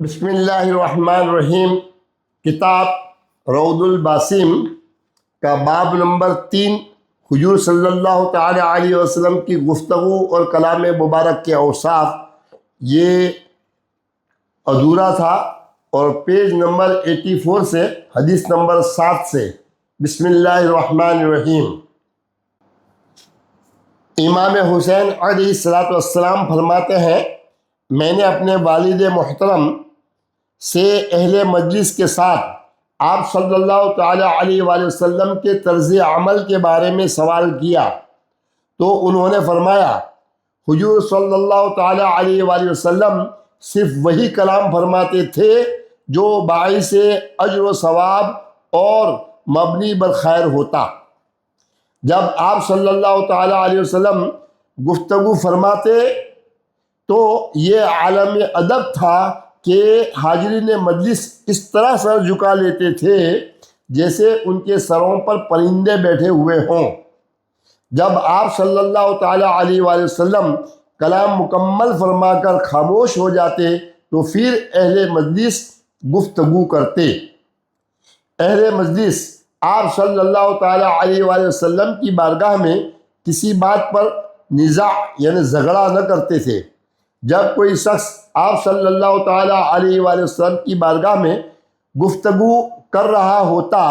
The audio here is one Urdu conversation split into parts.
بسم اللہ الرحمن الرحیم۔ کتاب روض الباسم کا باب نمبر 3، حضور صلی اللہ تعالی علیہ وسلم کی گفتگو اور کلام مبارک کے اوصاف، یہ ادھورا تھا، اور پیج نمبر 84 سے حدیث نمبر 7 سے۔ بسم اللہ الرحمن الرحیم۔ امام حسین علیہ السلام فرماتے ہیں، میں نے اپنے والد محترم سے اہل مجلس کے ساتھ آپ صلی اللہ تعالی علیہ وآلہ وسلم کے طرز عمل کے بارے میں سوال کیا تو انہوں نے فرمایا، حضور صلی اللہ تعالی علیہ وآلہ وسلم صرف وہی کلام فرماتے تھے جو باعث اجر و ثواب اور مبنی بر خیر ہوتا۔ جب آپ صلی اللہ تعالی علیہ وسلم گفتگو فرماتے تو یہ عالم ادب تھا کہ حاضرین مجلس اس طرح سر جھکا لیتے تھے جیسے ان کے سروں پر پرندے بیٹھے ہوئے ہوں۔ جب آپ صلی اللہ تعالی علیہ وآلہ وسلم کلام مکمل فرما کر خاموش ہو جاتے تو پھر اہل مجلس گفتگو کرتے۔ اہل مجلس آپ صلی اللہ تعالی علیہ وآلہ وسلم کی بارگاہ میں کسی بات پر نزاع یعنی جھگڑا نہ کرتے تھے۔ جب کوئی شخص آپ صلی اللہ تعالی علیہ وآلہ وسلم کی بارگاہ میں گفتگو کر رہا ہوتا،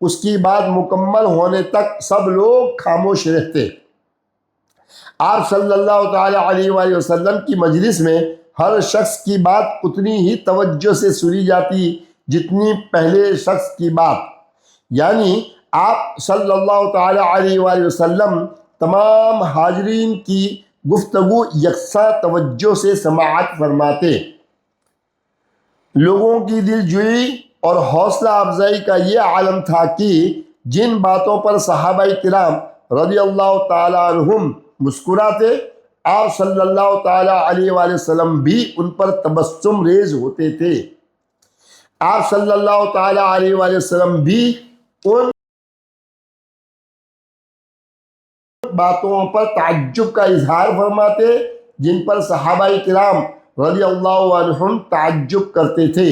اس کی بات مکمل ہونے تک سب لوگ خاموش رہتے۔ آپ صلی اللہ تعالی علیہ وآلہ وسلم کی مجلس میں ہر شخص کی بات اتنی ہی توجہ سے سنی جاتی جتنی پہلے شخص کی بات، یعنی آپ صلی اللہ تعالی علیہ وآلہ وسلم تمام حاضرین کی گفتگو یکساں توجہ سے سماعت فرماتے۔ لوگوں کی دل جوئی اور حوصلہ افزائی کا یہ عالم تھا کہ جن باتوں پر صحابہ کرام رضی اللہ تعالیٰ عنہم مسکراتے، آپ صلی اللہ تعالیٰ علیہ وآلہ وسلم بھی ان پر تبسم ریز ہوتے تھے۔ آپ صلی اللہ تعالیٰ علیہ وآلہ وسلم بھی ان باتوں پر تعجب کا اظہار فرماتے جن پر صحابہ کرام رضی اللہ عنہم تعجب کرتے تھے،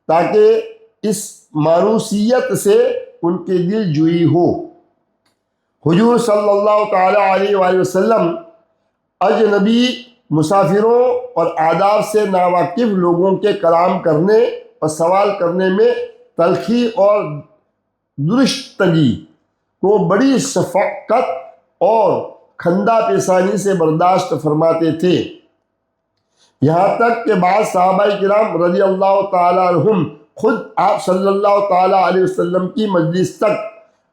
تاکہ اس مانوسیت سے ان کے دل جوئی ہو۔ حضور صلی اللہ تعالی علیہ وآلہ وسلم اجنبی مسافروں اور آداب سے ناواقف لوگوں کے کلام کرنے اور سوال کرنے میں تلخی اور درشتگی کو بڑی شفقت اور خندہ پیشانی سے برداشت فرماتے تھے۔ یہاں تک کہ بعض صحابہ کرام رضی اللہ تعالیٰ عنہم خود آپ صلی اللہ تعالیٰ علیہ وسلم کی مجلس تک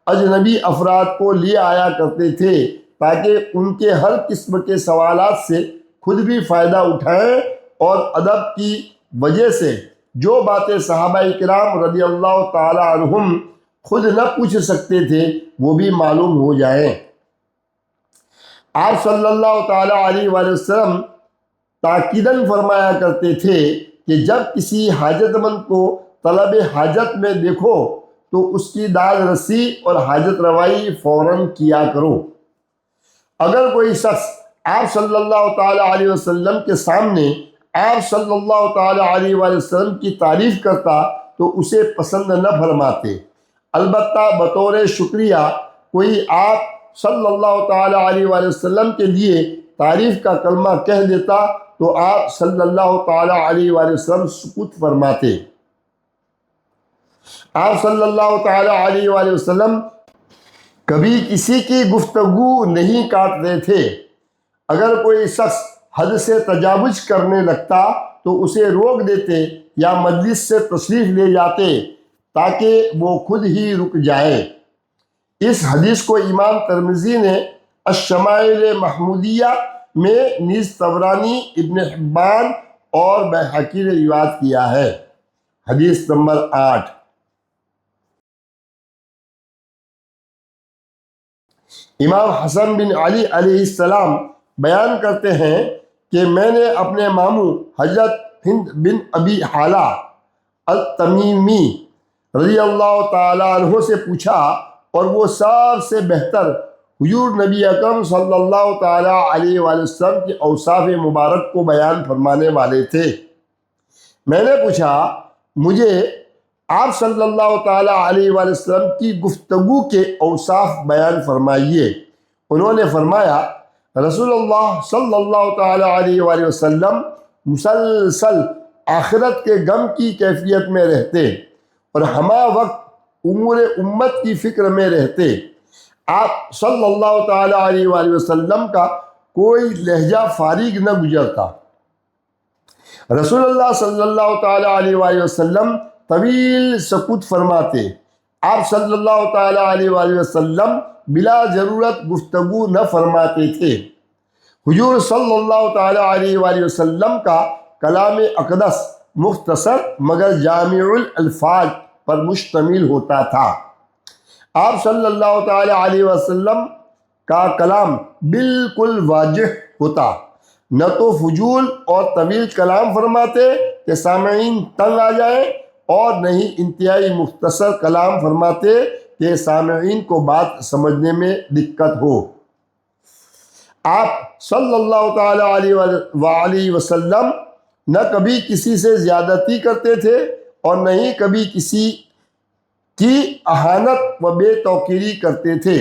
اجنبی افراد کو لے آیا کرتے تھے تاکہ ان کے ہر قسم کے سوالات سے خود بھی فائدہ اٹھائیں اور ادب کی وجہ سے جو باتیں صحابہ کرام رضی اللہ تعالیٰ عنہم خود نہ پوچھ سکتے تھے وہ بھی معلوم ہو جائیں۔ آپ صلی اللہ تعالی علیہ وآلہ وسلم تاکیداً فرمایا کرتے تھے کہ جب کسی حاجت مند کو طلب حاجت میں دیکھو تو اس کی داد رسی اور حاجت روائی فوراً کیا کرو۔ اگر کوئی شخص آپ صلی اللہ تعالی علیہ وسلم کے سامنے آپ صلی اللہ تعالی علیہ وآلہ وسلم کی تعریف کرتا تو اسے پسند نہ فرماتے، البتہ بطور شکریہ کوئی آپ صلی اللہ تعالی علیہ وآلہ وسلم کے لیے تعریف کا کلمہ کہہ دیتا تو آپ صلی اللہ تعالی علیہ وآلہ وسلم سکوت فرماتے۔ آپ صلی اللہ تعالی علیہ وآلہ وسلم کبھی کسی کی گفتگو نہیں کاٹتے تھے۔ اگر کوئی شخص حد سے تجاوز کرنے لگتا تو اسے روک دیتے یا مجلس سے تشریف لے جاتے تاکہ وہ خود ہی رک جائے۔ اس حدیث کو امام ترمذی نے الشمائل محمودیہ میں، نیز طبرانی، ابن حبان اور بیہقی نے روایت کیا ہے۔ حدیث نمبر 8۔ امام حسن بن علی علیہ السلام بیان کرتے ہیں کہ میں نے اپنے ماموں حضرت ہند بن ابی حالہ التمیمی رضی اللہ تعالیٰ عنہ سے پوچھا، اور وہ سب سے بہتر حضور نبی اکرم صلی اللہ تعالیٰ علیہ وآلہ وسلم کے اوصاف مبارک کو بیان فرمانے والے تھے۔ میں نے پوچھا مجھے آپ صلی اللہ تعالیٰ علیہ وآلہ وسلم کی گفتگو کے اوصاف بیان فرمائیے۔ انہوں نے فرمایا رسول اللہ صلی اللہ تعالیٰ علیہ وآلہ وسلم مسلسل آخرت کے غم کی کیفیت میں رہتے اور ہمہ وقت امور امت کی فکر میں رہتے۔ آپ صلی اللہ تعالیٰ علیہ وآلہ وسلم کا کوئی لہجہ فارغ نہ گزرتا۔ رسول اللہ صلی اللہ تعالیٰ علیہ وآلہ وسلم طویل سکوت فرماتے۔ آپ صلی اللہ تعالیٰ علیہ وآلہ وسلم بلا ضرورت گفتگو نہ فرماتے تھے۔ حضور صلی اللہ تعالیٰ علیہ وآلہ وسلم کا کلام اقدس مختصر مگر جامع الالفاظ پر مشتمل ہوتا تھا۔ آپ صلی اللہ تعالیٰ علیہ وسلم کا کلام بالکل واضح ہوتا، نہ تو فضول اور طویل کلام فرماتے کہ سامعین تنگ آ جائیں، اور نہ ہی انتہائی مختصر کلام فرماتے کہ سامعین کو بات سمجھنے میں دقت ہو۔ آپ صلی اللہ تعالیٰ علیہ وآلہ وسلم نہ کبھی کسی سے زیادتی کرتے تھے اور نہ ہی کبھی کسی کی اہانت و بے توقیری کرتے تھے۔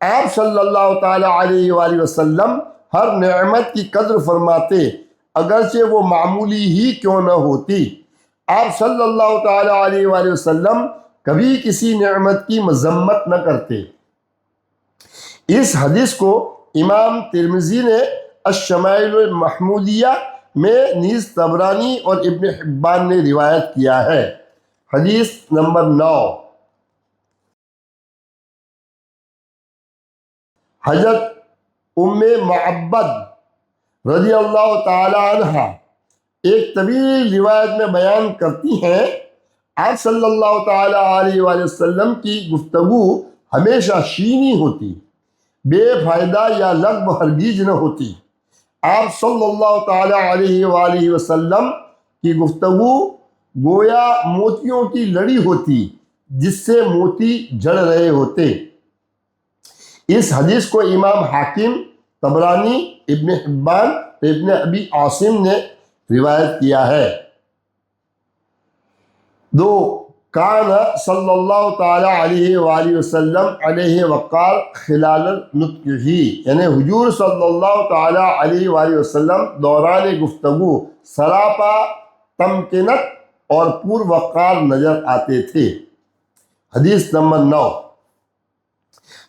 آپ صلی اللہ تعالیٰ علیہ وآلہ وسلم ہر نعمت کی قدر فرماتے اگرچہ وہ معمولی ہی کیوں نہ ہوتی۔ آپ صلی اللہ تعالیٰ علیہ وآلہ وسلم کبھی کسی نعمت کی مذمت نہ کرتے۔ اس حدیث کو امام ترمذی نے الشمائل المحمودیہ میں نیز طبرانی اور ابن حبان نے روایت کیا ہے۔ حدیث نمبر 9۔ حضرت ام معبد رضی اللہ تعالی عنہ ایک طویل روایت میں بیان کرتی ہیں آپ صلی اللہ تعالیٰ علیہ وآلہ وسلم کی گفتگو ہمیشہ شینی ہوتی، بے فائدہ یا لغو ہرگز نہ ہوتی۔ آپ صلی اللہ تعالیٰ علیہ وآلہ وسلم کی گفتگو گویا موتیوں کی لڑی ہوتی جس سے موتی جڑ رہے ہوتے۔ اس حدیث کو امام حاکم، طبرانی، ابن حبان، ابن ابی عاصم نے روایت کیا ہے۔ 2 کان صلی اللہ تعالیٰ علیہ وآلہ وسلم علیہ وقار خلال النطق ہی، یعنی حضور صلی اللہ تعالیٰ علیہ وآلہ وسلم دوران گفتگو سراپا تمکنت اور پر وقار نظر آتے تھے۔ حدیث نمبر 9۔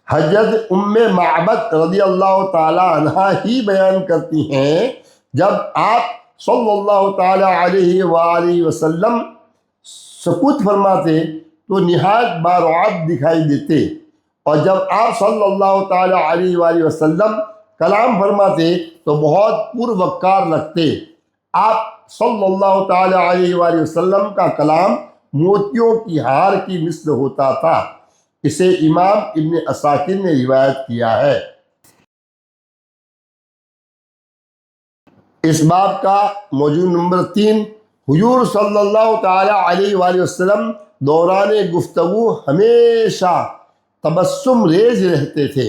حضرت ام معبد رضی اللہ تعالیٰ عنہ ہی بیان کرتی ہیں جب آپ صلی اللہ تعالیٰ علیہ وآلہ وسلم سکوت فرماتے تو نہایت بارعب دکھائی دیتے، اور جب آپ صلی اللہ تعالیٰ علیہ وآلہ وسلم کلام فرماتے تو بہت پر وقار لگتے۔ آپ صلی اللہ تعالیٰ علیہ وآلہ وسلم کا کلام موتیوں کی ہار کی مثل ہوتا تھا۔ اسے امام ابن عساکر نے روایت کیا ہے۔ اس باب کا موضوع نمبر 3، حضور صلی اللہ تعالیٰ علیہ وآلہ وسلم دوران گفتگو ہمیشہ تبسم ریز رہتے تھے۔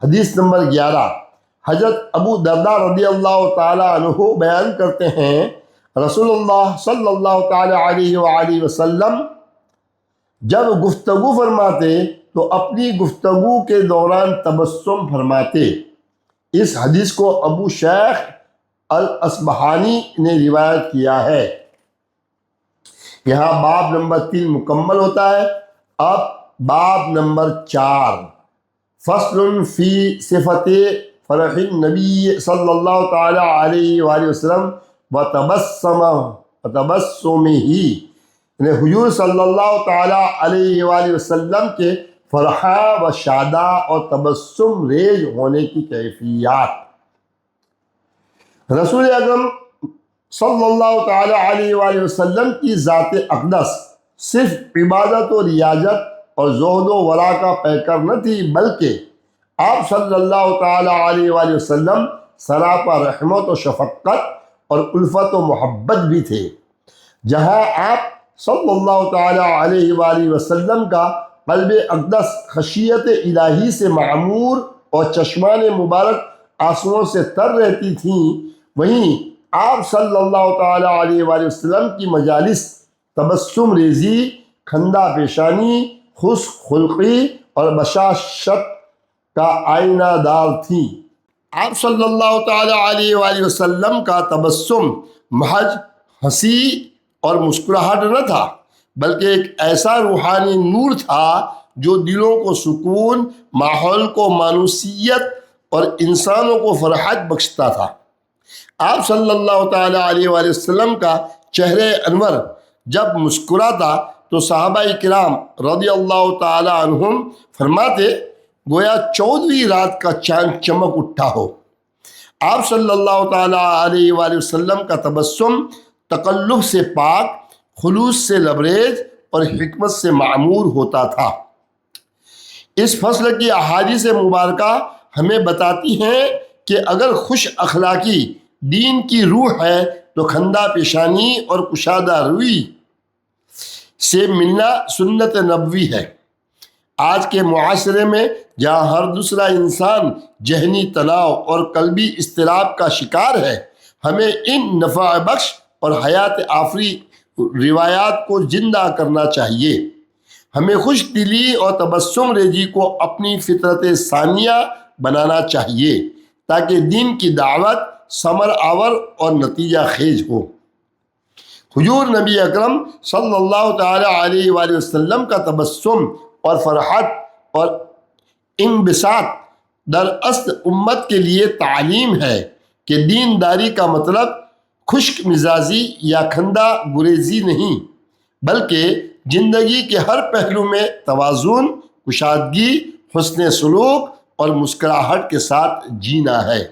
حدیث نمبر 11۔ حضرت ابو درداء رضی اللہ تعالیٰ عنہ بیان کرتے ہیں رسول اللہ صلی اللہ تعالیٰ علیہ وآلہ وسلم جب گفتگو فرماتے تو اپنی گفتگو کے دوران تبسم فرماتے۔ اس حدیث کو ابو شیخ الاصبہانی نے روایت کیا ہے۔ یہاں باب نمبر 3 مکمل ہوتا ہے۔ اب باب نمبر 4، فصل فی صفت فرح النبی صلی اللہ تعالیٰ علیہ وآلہ وسلم وتبسمہ، یعنی حضور صلی اللہ تعالیٰ علیہ وآلہ وسلم کے فرحاں و شاداں اور تبسم ریز ہونے کی کیفیات۔ رسول اکرم صلی اللہ تعالیٰ علیہ وآلہ وسلم کی ذات اقدس صرف عبادت و ریاضت اور زہد و ورع کا پیکر نہ تھی، بلکہ آپ صلی اللہ تعالیٰ علیہ وآلہ وسلم سراپا رحمت و شفقت اور الفت و محبت بھی تھے۔ جہاں آپ صلی اللہ تعالیٰ علیہ وآلہ وسلم کا قلب اقدس خشیت الہی سے معمور اور چشمان مبارک آنسوؤں سے تر رہتی تھیں، وہیں آپ صلی اللہ تعالیٰ علیہ وآلہ وسلم کی مجالس تبسم ریزی، کھندہ پیشانی، خوش خلقی اور بشاشت کا آئینہ دار تھیں۔ آپ صلی اللہ تعالیٰ علیہ وآلہ وسلم کا تبسم محض ہنسی اور مسکراہٹ نہ تھا، بلکہ ایک ایسا روحانی نور تھا جو دلوں کو سکون، ماحول کو مانوسیت اور انسانوں کو فرحت بخشتا تھا۔ آپ صلی اللہ تعالیٰ علیہ وآلہ وسلم کا چہرہ انور جب مسکراتا تو صحابہ کرام رضی اللہ تعالیٰ عنہم فرماتے گویا 14ویں رات کا چاند چمک اٹھا ہو۔ آپ صلی اللہ تعالیٰ علیہ وآلہ وسلم کا تبسم تکلف سے پاک، خلوص سے لبریز اور حکمت سے معمور ہوتا تھا۔ اس فصل کی احادیث مبارکہ ہمیں بتاتی ہیں کہ اگر خوش اخلاقی دین کی روح ہے تو کھندہ پیشانی اور کشادہ روی سے ملنا سنت نبوی ہے۔ آج کے معاشرے میں جہاں ہر دوسرا انسان ذہنی تناؤ اور قلبی اضطراب کا شکار ہے، ہمیں ان نفع بخش اور حیات آفری روایات کو زندہ کرنا چاہیے۔ ہمیں خوش دلی اور تبسم ریزی کو اپنی فطرت ثانیہ بنانا چاہیے تاکہ دین کی دعوت ثمر آور اور نتیجہ خیز ہو۔ حضور نبی اکرم صلی اللہ تعالیٰ علیہ وآلہ وسلم کا تبسم اور فرحت اور انبساط دراصل امت کے لیے تعلیم ہے کہ دینداری کا مطلب خشک مزاجی یا کھندہ گریزی نہیں، بلکہ زندگی کے ہر پہلو میں توازن، کشادگی، حسن سلوک اور مسکراہٹ کے ساتھ جینا ہے۔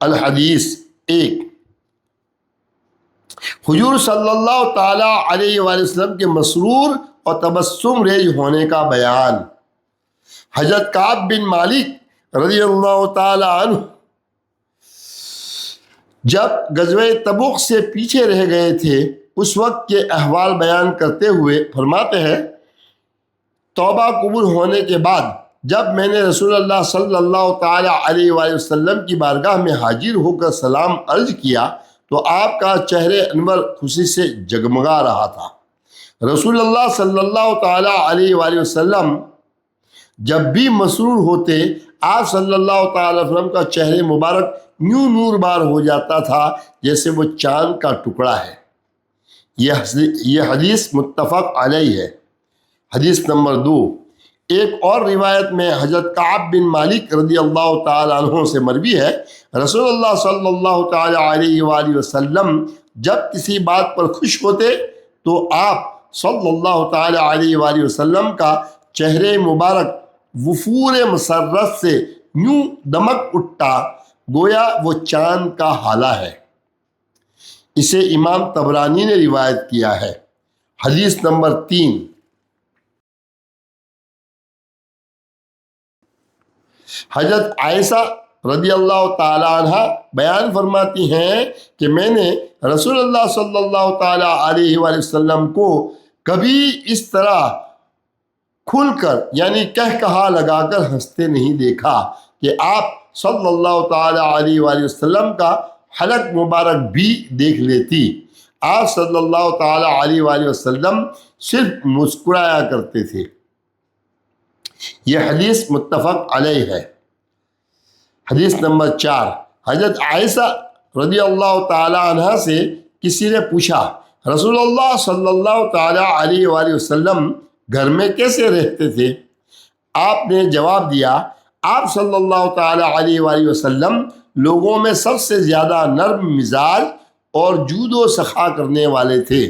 الحدیث 1، حضور صلی اللہ تعالیٰ علیہ وآلہ وسلم کے مسرور اور تبسم ریز ہونے کا بیان۔ حضرت کعب بن مالک رضی اللہ تعالیٰ عنہ جب غزوہ تبوک سے پیچھے رہ گئے تھے، اس وقت کے احوال بیان کرتے ہوئے فرماتے ہیں، توبہ قبول ہونے کے بعد جب میں نے رسول اللہ صلی اللہ تعالیٰ علیہ وآلہ وسلم کی بارگاہ میں حاضر ہو کر سلام عرض کیا تو آپ کا چہرہ انور خوشی سے جگمگا رہا تھا۔ رسول اللہ صلی اللہ تعالیٰ علیہ وآلہ وسلم جب بھی مسرور ہوتے، آپ صلی اللہ تعالیٰ علیہ وسلم کا چہرہ مبارک یوں نور بار ہو جاتا تھا جیسے وہ چاند کا ٹکڑا ہے۔ یہ حدیث متفق علیہ ہے۔ حدیث نمبر 2، ایک اور روایت میں حضرت کعب بن مالک رضی اللہ تعالیٰ عنہ سے مروی ہے، رسول اللہ صلی اللہ تعالیٰ علیہ وآلہ وسلم جب کسی بات پر خوش ہوتے تو آپ صلی اللہ تعالیٰ علیہ وآلہ وسلم کا چہرہ مبارک وفور مسرت سے یوں دمک اٹھتا گویا وہ چاند کا ہالہ ہے۔ اسے امام طبرانی نے روایت کیا ہے۔ حدیث نمبر 3، حضرت عائشہ رضی اللہ تعالیٰ عنہ بیان فرماتی ہیں کہ میں نے رسول اللہ صلی اللہ تعالیٰ علیہ وآلہ وسلم کو کبھی اس طرح کھل کر یعنی کہا لگا کر ہنستے نہیں دیکھا کہ آپ صلی اللہ تعالیٰ علیہ وآلہ وسلم کا حلق مبارک بھی دیکھ لیتی۔ آپ صلی اللہ تعالیٰ علیہ وآلہ وسلم صرف مسکرایا کرتے تھے۔ یہ حدیث متفق علیہ ہے۔ حدیث نمبر 4، حضرت عائشہ رضی اللہ تعالیٰ عنہ سے کسی نے پوچھا، رسول اللہ صلی اللہ تعالیٰ علیہ وآلہ وسلم گھر میں کیسے رہتے تھے؟ آپ نے جواب دیا، آپ صلی اللہ تعالیٰ علیہ وآلہ وسلم لوگوں میں سب سے زیادہ نرم مزاج اور جود و سخا کرنے والے تھے۔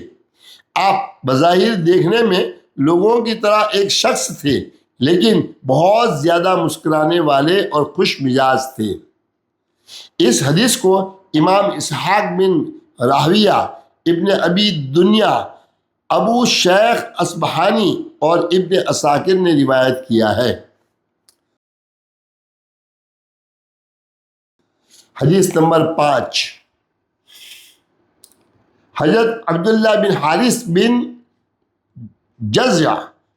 آپ بظاہر دیکھنے میں لوگوں کی طرح ایک شخص تھے، لیکن بہت زیادہ مسکرانے والے اور خوش مزاج تھے۔ اس حدیث کو امام اسحاق بن راہویہ، ابن ابی دنیا، ابو شیخ اصبہانی اور ابن عساکر نے روایت کیا ہے۔ حدیث نمبر 5، حضرت عبداللہ بن حارث بن جزع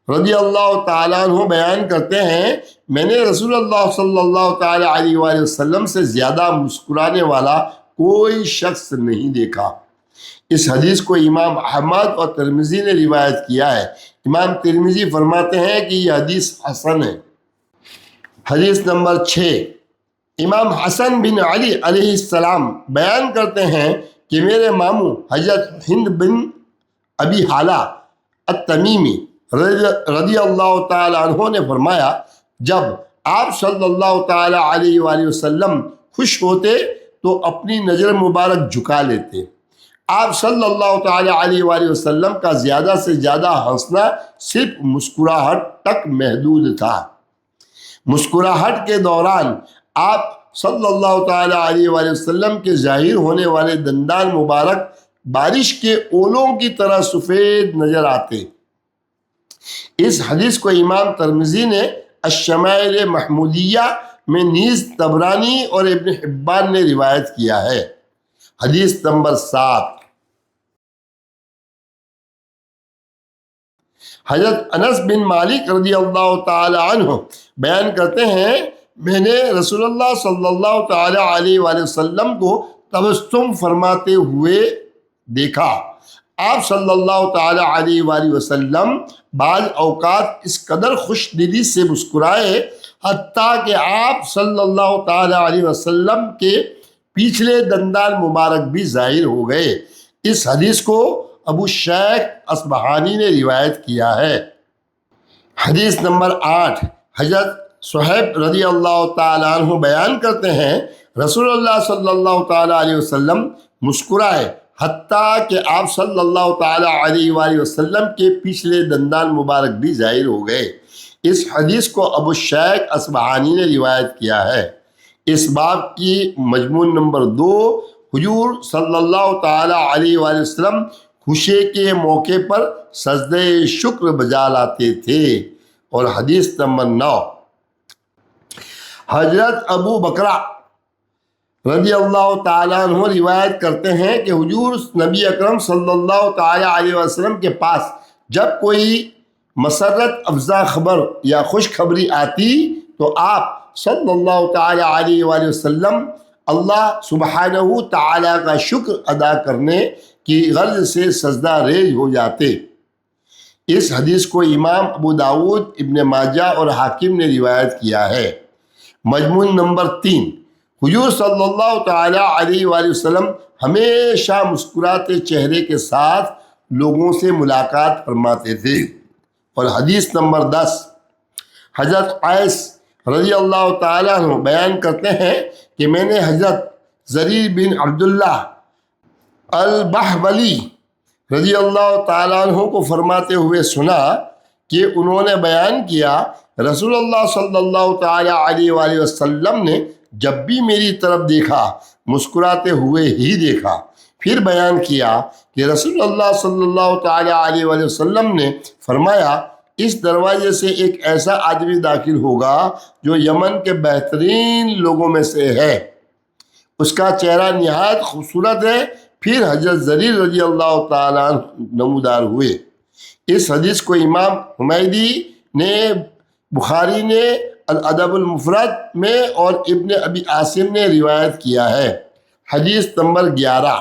رضی اللہ تعالیٰ عنہ بیان کرتے ہیں، میں نے رسول اللہ صلی اللہ تعالیٰ علیہ وآلہ وسلم سے زیادہ مسکرانے والا کوئی شخص نہیں دیکھا۔ اس حدیث کو امام احمد اور ترمذی نے روایت کیا ہے۔ امام ترمذی فرماتے ہیں کہ یہ حدیث حسن ہے۔ حدیث نمبر 6، امام حسن بن علی علیہ السلام بیان کرتے ہیں کہ میرے ماموں حضرت ہند بن ابی حالہ التمیمی رضی اللہ تعالی عنہ نے فرمایا، جب آپ صلی اللہ تعالی علیہ وآلہ وسلم خوش ہوتے تو اپنی نظر مبارک جھکا لیتے۔ آپ صلی اللہ تعالی علیہ وآلہ وسلم کا زیادہ سے زیادہ ہنسنا صرف مسکراہٹ تک محدود تھا۔ مسکراہٹ کے دوران آپ صلی اللہ تعالی علیہ وآلہ وسلم کے ظاہر ہونے والے دندان مبارک بارش کے اولوں کی طرح سفید نظر آتے۔ اس حدیث کو امام ترمذی نے الشمائل محمودیہ میں نیز طبرانی اور ابن حبان نے روایت کیا ہے۔ حدیث نمبر 7، حضرت انس بن مالک رضی اللہ تعالی عنہ بیان کرتے ہیں، میں نے رسول اللہ صلی اللہ تعالی علیہ وآلہ وسلم کو تبسم فرماتے ہوئے دیکھا۔ آپ صلی اللہ تعالی علیہ وآلہ وسلم بعض اوقات اس قدر خوش دلی سے مسکرائے حتیٰ کہ آپ صلی اللہ تعالی علیہ وسلم کے پچھلے دندان مبارک بھی ظاہر ہو گئے۔ اس حدیث کو ابو شیخ اصبہانی نے روایت کیا ہے۔ حدیث نمبر 8، حضرت صہیب رضی اللہ تعالیٰ عنہ بیان کرتے ہیں، رسول اللہ صلی اللہ تعالیٰ علیہ وسلم مسکرائے حتیٰ کہ آپ صلی اللہ تعالیٰ علیہ وآلہ وسلم کے پچھلے دندان مبارک بھی ظاہر ہو گئے۔ اس حدیث کو ابو شیخ اصبہانی نے روایت کیا ہے۔ اس باب کی مضمون نمبر 2، حضور صلی اللہ تعالیٰ علیہ وآلہ وسلم خوشی کے موقع پر سجدہ شکر بجا لاتے تھے۔ اور حدیث نمبر 9، حضرت ابو بکرہ رضی اللہ تعالیٰ عنہ روایت کرتے ہیں کہ حضور نبی اکرم صلی اللہ تعالیٰ علیہ وسلم کے پاس جب کوئی مسرت افزا خبر یا خوشخبری آتی تو آپ صلی اللہ تعالیٰ علیہ وآلہ وسلم اللہ سبحانہ تعالیٰ کا شکر ادا کرنے کی غرض سے سجدہ ریز ہو جاتے۔ اس حدیث کو امام ابو داود، ابن ماجہ اور حاکم نے روایت کیا ہے۔ مضمون نمبر 3، حضور صلی اللہ تعالیٰ علیہ وآلہ وسلم ہمیشہ مسکراتے چہرے کے ساتھ لوگوں سے ملاقات فرماتے تھے۔ اور حدیث نمبر 10، حضرت قیس رضی اللہ تعالیٰ عنہ بیان کرتے ہیں کہ میں نے حضرت زریر بن عبداللہ البحولی رضی اللہ تعالیٰ عنہ کو فرماتے ہوئے سنا کہ انہوں نے بیان کیا، رسول اللہ صلی اللہ تعالیٰ علیہ وآلہ وسلم نے جب بھی میری طرف دیکھا مسکراتے ہوئے ہی دیکھا۔ پھر بیان کیا کہ رسول اللہ صلی اللہ تعالیٰ علیہ وآلہ وسلم نے فرمایا، اس دروازے سے ایک ایسا آدمی داخل ہوگا جو یمن کے بہترین لوگوں میں سے ہے، اس کا چہرہ نہایت خوبصورت ہے۔ پھر حضرت زریر رضی اللہ تعالیٰ نمودار ہوئے۔ اس حدیث کو امام حمیدی نے بخاری نے الادب المفرد میں اور ابن ابی عاصم نے روایت کیا ہے۔ حدیث نمبر 11،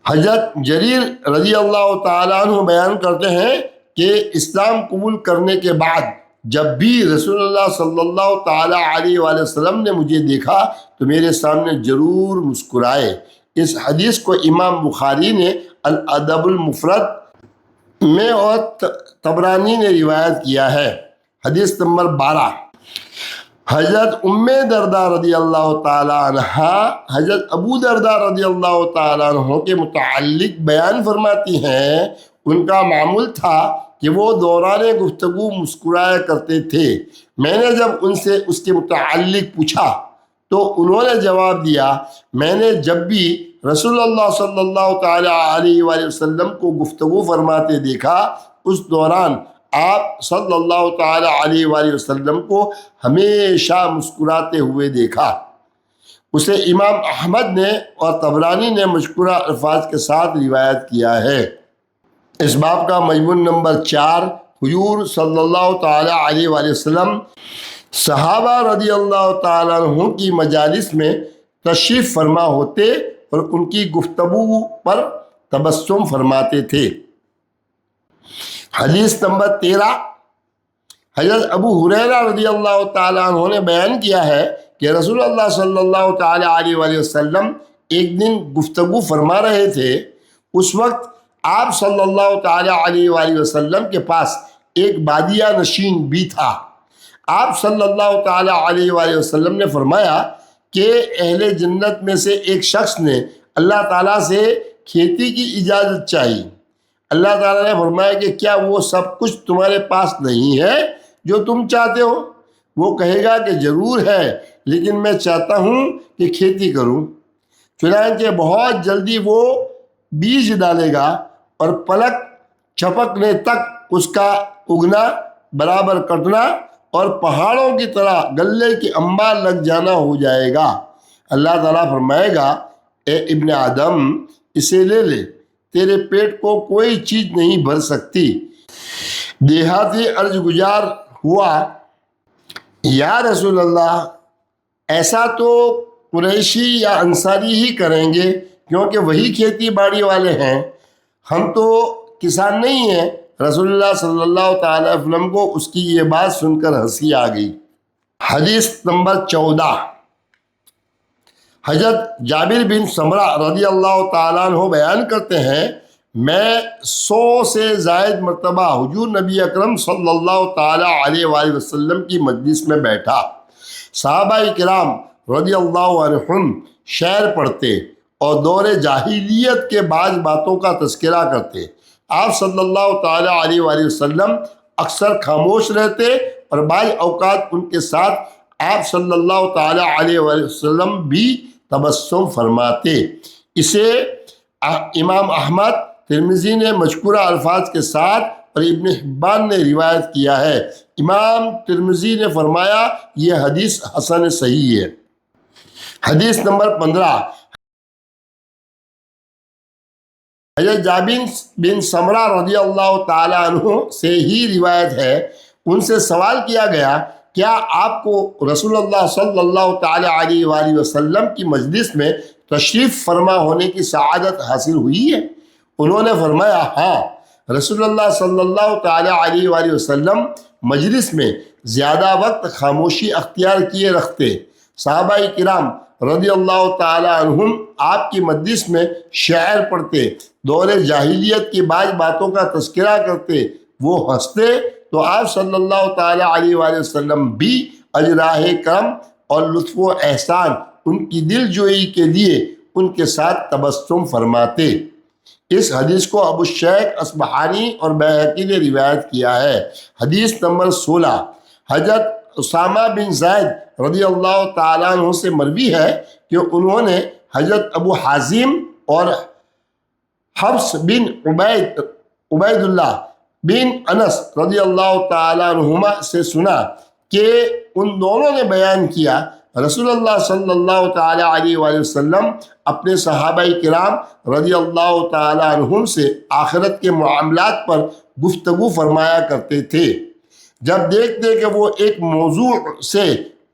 حضرت جریر رضی اللہ تعالیٰ عنہ بیان کرتے ہیں کہ اسلام قبول کرنے کے بعد جب بھی رسول اللہ صلی اللہ تعالیٰ علیہ وآلہ وسلم نے مجھے دیکھا تو میرے سامنے ضرور مسکرائے۔ اس حدیث کو امام بخاری نے الادب المفرد میں اور طبرانی نے روایت کیا ہے۔ حدیث نمبر 12، حضرت ام دردہ رضی اللہ تعالیٰ عنہ حضرت ابو دردہ رضی اللہ تعالیٰ عنہ کے متعلق بیان فرماتی ہیں، ان کا معمول تھا کہ وہ دوران گفتگو مسکرایا کرتے تھے۔ میں نے جب ان سے اس کے متعلق پوچھا تو انہوں نے جواب دیا، میں نے جب بھی رسول اللہ صلی اللہ تعالیٰ علیہ وآلہ وسلم کو گفتگو فرماتے دیکھا اس دوران آپ صلی اللہ تعالیٰ علیہ وآلہ وسلم کو ہمیشہ مسکراتے ہوئے دیکھا۔ اسے امام احمد نے اور طبرانی نے مذکورہ الفاظ کے ساتھ روایت کیا ہے۔ اس باب کا مضمون نمبر 4، حضور صلی اللہ تعالیٰ علیہ وآلہ وسلم صحابہ رضی اللہ تعالیٰ عنہ کی مجالس میں تشریف فرما ہوتے اور ان کی گفتگو پر تبسم فرماتے تھے۔ حدیث نمبر 13، حضرت ابو ہریرہ رضی اللہ تعالیٰ عنہ نے بیان کیا ہے کہ رسول اللہ صلی اللہ تعالیٰ علیہ وآلہ وسلم ایک دن گفتگو فرما رہے تھے۔ اس وقت آپ صلی اللہ تعالیٰ علیہ وآلہ وسلم کے پاس ایک بادیہ نشین بھی تھا۔ آپ صلی اللہ تعالیٰ علیہ وآلہ وسلم نے فرمایا کہ اہل جنت میں سے ایک شخص نے اللہ تعالیٰ سے کھیتی کی اجازت چاہی۔ اللہ تعالیٰ نے فرمایا کہ کیا وہ سب کچھ تمہارے پاس نہیں ہے جو تم چاہتے ہو؟ وہ کہے گا کہ ضرور ہے، لیکن میں چاہتا ہوں کہ کھیتی کروں۔ چنانچہ بہت جلدی وہ بیج ڈالے گا اور پلک چھپکنے تک اس کا اگنا، برابر کٹنا اور پہاڑوں کی طرح غلے کی انبار لگ جانا ہو جائے گا۔ اللہ تعالیٰ فرمائے گا، اے ابن آدم، اسے لے لے، تیرے پیٹ کو کوئی چیز نہیں بھر سکتی۔ دیہاتی عرض گزار ہوا، یا رسول اللہ، ایسا تو قریشی یا انصاری ہی کریں گے، کیونکہ وہی کھیتی باڑی والے ہیں، ہم تو کسان نہیں ہیں۔ رسول اللہ صلی اللہ تعالی علیہ وسلم کو اس کی یہ بات سن کر ہنسی آ گئی۔ حدیث نمبر 14، حضرت جابر بن سمرہ رضی اللہ تعالیٰ عنہ بیان کرتے ہیں، میں 100 سے زائد مرتبہ حضور نبی اکرم صلی اللہ تعالیٰ علیہ وآلہ وسلم کی مجلس میں بیٹھا۔ صحابہ کرام رضی اللہ عنہم شعر پڑھتے اور دور جاہلیت کے بعض باتوں کا تذکرہ کرتے۔ آپ صلی اللہ تعالیٰ علیہ وآلہ وسلم اکثر خاموش رہتے اور بعض اوقات ان کے ساتھ آپ صلی اللہ تعالیٰ علیہ وآلہ وسلم بھی تبسم فرماتے۔ اسے امام احمد، ترمذی نے مذکورہ الفاظ کے ساتھ اور ابن حبان نے روایت کیا ہے۔ امام ترمذی نے فرمایا یہ حدیث حسن صحیح ہے۔ حدیث نمبر 15، حضرت جابر بن سمرہ رضی اللہ تعالیٰ عنہ سے ہی روایت ہے، ان سے سوال کیا گیا، کیا آپ کو رسول اللہ صلی اللہ تعالیٰ علیہ وآلہ وسلم کی مجلس میں تشریف فرما ہونے کی سعادت حاصل ہوئی ہے؟ انہوں نے فرمایا، ہاں، رسول اللہ صلی اللہ تعالیٰ علیہ وآلہ وسلم مجلس میں زیادہ وقت خاموشی اختیار کیے رکھتے۔ صحابہ کرام رضی اللہ تعالیٰ عنہم آپ کی مجلس میں شعر پڑھتے، دور جاہلیت کی بعض باتوں کا تذکرہ کرتے، وہ ہنستے تو آپ صلی اللہ تعالیٰ علیہ وآلہ وسلم بھی اجراہ کرم اور لطف و احسان ان کی دل جوئی کے لیے ان کے ساتھ تبسم فرماتے۔ اس حدیث کو ابو الشیخ اصبہانی اور بیہقی نے روایت کیا ہے۔ حدیث نمبر 16، حضرت اسامہ بن زید رضی اللہ تعالیٰ عنہ سے مروی ہے کہ انہوں نے حضرت ابو حازم اور حفص بن عبید اللہ بن انس رضی اللہ تعالیٰ عنہما سے سنا کہ ان دونوں نے بیان کیا، رسول اللہ صلی اللہ تعالیٰ علیہ وآلہ وسلم اپنے صحابہ کرام رضی اللہ تعالیٰ عنہم سے آخرت کے معاملات پر گفتگو فرمایا کرتے تھے۔ جب دیکھتے کہ وہ ایک موضوع سے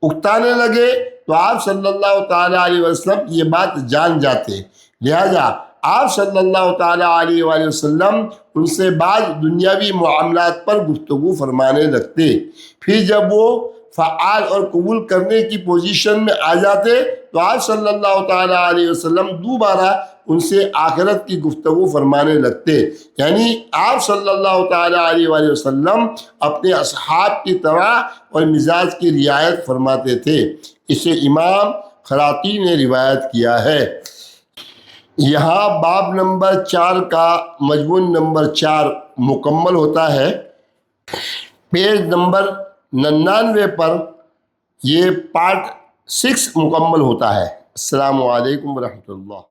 اکتانے لگے تو آپ صلی اللہ تعالیٰ علیہ وسلم یہ بات جان جاتے، لہذا آپ صلی اللہ تعالیٰ علیہ وآلہ وسلم ان سے بعض دنیاوی معاملات پر گفتگو فرمانے لگتے۔ پھر جب وہ فعال اور قبول کرنے کی پوزیشن میں آ جاتے تو آپ صلی اللہ تعالیٰ علیہ وسلم دوبارہ ان سے آخرت کی گفتگو فرمانے لگتے، یعنی آپ صلی اللہ تعالیٰ علیہ وآلہ وسلم اپنے اصحاب کی طرح اور مزاج کی رعایت فرماتے تھے۔ اسے امام خراقی نے روایت کیا ہے۔ یہاں باب نمبر 4 کا مضمون نمبر 4 مکمل ہوتا ہے۔ پیج نمبر 99 پر یہ پارٹ 6 مکمل ہوتا ہے۔ السلام علیکم ورحمۃ اللہ۔